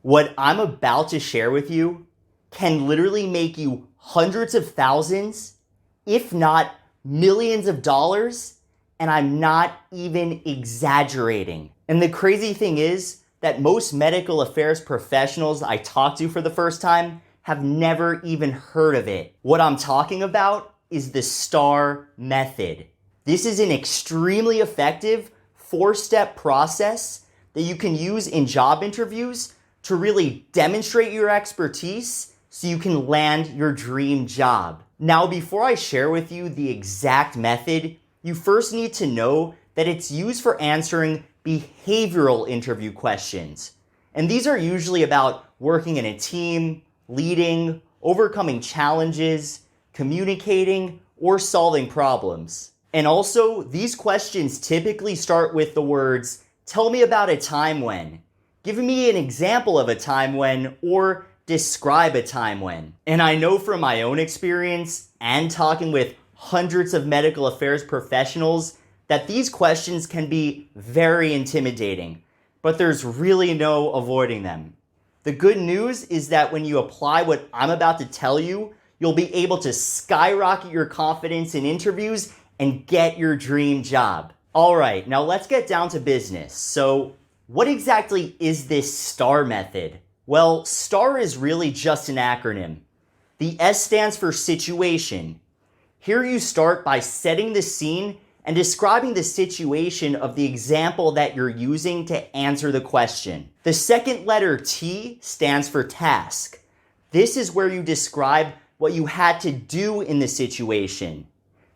What I'm about to share with you can literally make you hundreds of thousands, if not millions of dollars, and I'm not even exaggerating. And the crazy thing is that most medical affairs professionals I talk to for the first time have never even heard of it. What I'm talking about is the STAR method. This is an extremely effective 4-step process that you can use in job interviews to really demonstrate your expertise so you can land your dream job. Now, before I share with you the exact method, you first need to know that it's used for answering behavioral interview questions. And these are usually about working in a team, leading, overcoming challenges, communicating, or solving problems. And also, these questions typically start with the words, "Tell me about a time when," "Give me an example of a time when," or "Describe a time when." And I know from my own experience and talking with hundreds of medical affairs professionals that these questions can be very intimidating, but there's really no avoiding them. The good news is that when you apply what I'm about to tell you, you'll be able to skyrocket your confidence in interviews and get your dream job. All right, now let's get down to business. So, what exactly is this STAR method? Well, STAR is really just an acronym. The S stands for situation. Here you start by setting the scene and describing the situation of the example that you're using to answer the question. The second letter T stands for task. This is where you describe what you had to do in the situation.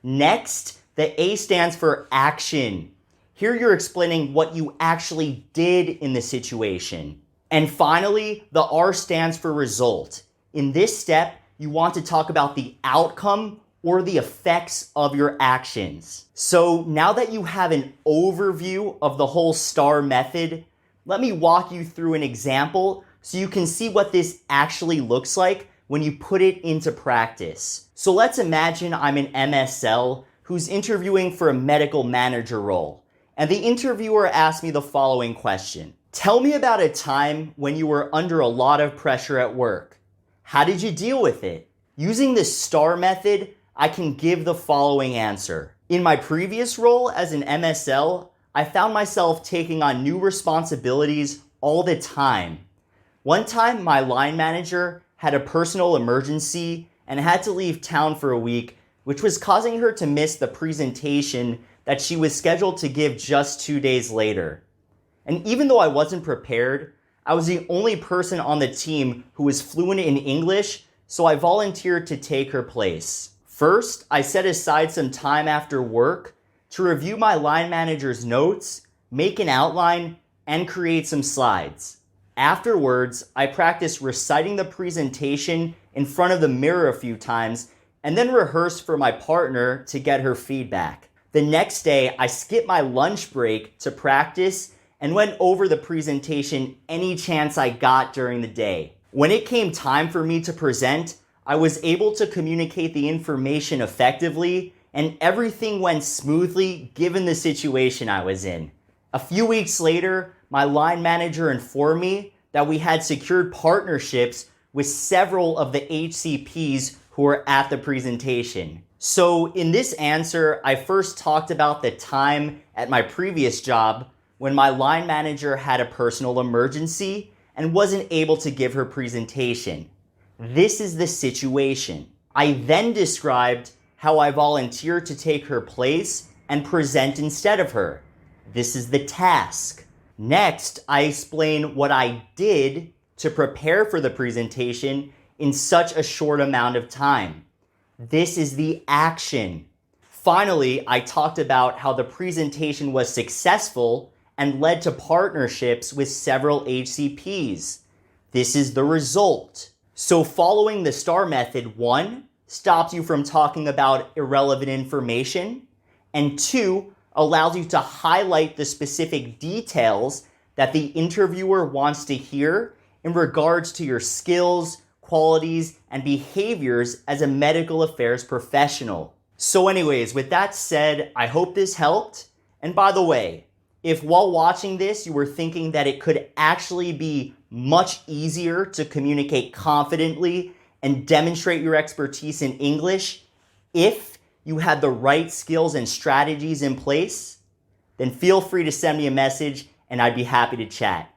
Next, the A stands for action. Here you're explaining what you actually did in the situation. And finally, the R stands for result. In this step, you want to talk about the outcome or the effects of your actions. So now that you have an overview of the whole STAR method, let me walk you through an example so you can see what this actually looks like when you put it into practice. So let's imagine I'm an MSL who's interviewing for a medical manager role, and the interviewer asked me the following question. Tell me about a time when you were under a lot of pressure at work. How did you deal with it? Using the STAR method, I can give the following answer. In my previous role as an MSL, I found myself taking on new responsibilities all the time. One time, my line manager had a personal emergency and had to leave town for a week, which was causing her to miss the presentation that she was scheduled to give just 2 days later. And even though I wasn't prepared, I was the only person on the team who was fluent in English, so I volunteered to take her place. First, I set aside some time after work to review my line manager's notes, make an outline, and create some slides. Afterwards, I practiced reciting the presentation in front of the mirror a few times and then rehearsed for my partner to get her feedback. The next day, I skipped my lunch break to practice and went over the presentation any chance I got during the day. When it came time for me to present, I was able to communicate the information effectively, and everything went smoothly given the situation I was in. A few weeks later, my line manager informed me that we had secured partnerships with several of the HCPs who were at the presentation. So in this answer, I first talked about the time at my previous job when my line manager had a personal emergency and wasn't able to give her presentation. This is the situation. I then described how I volunteered to take her place and present instead of her. This is the task. Next, I explain what I did to prepare for the presentation in such a short amount of time. This is the action. Finally, I talked about how the presentation was successful and led to partnerships with several HCPs. This is the result. So following the STAR method, 1, stops you from talking about irrelevant information, and 2, allows you to highlight the specific details that the interviewer wants to hear in regards to your skills, qualities, and behaviors as a medical affairs professional. So anyways, with that said, I hope this helped. And by the way, if while watching this you were thinking that it could actually be much easier to communicate confidently and demonstrate your expertise in English if you had the right skills and strategies in place, then feel free to send me a message and I'd be happy to chat.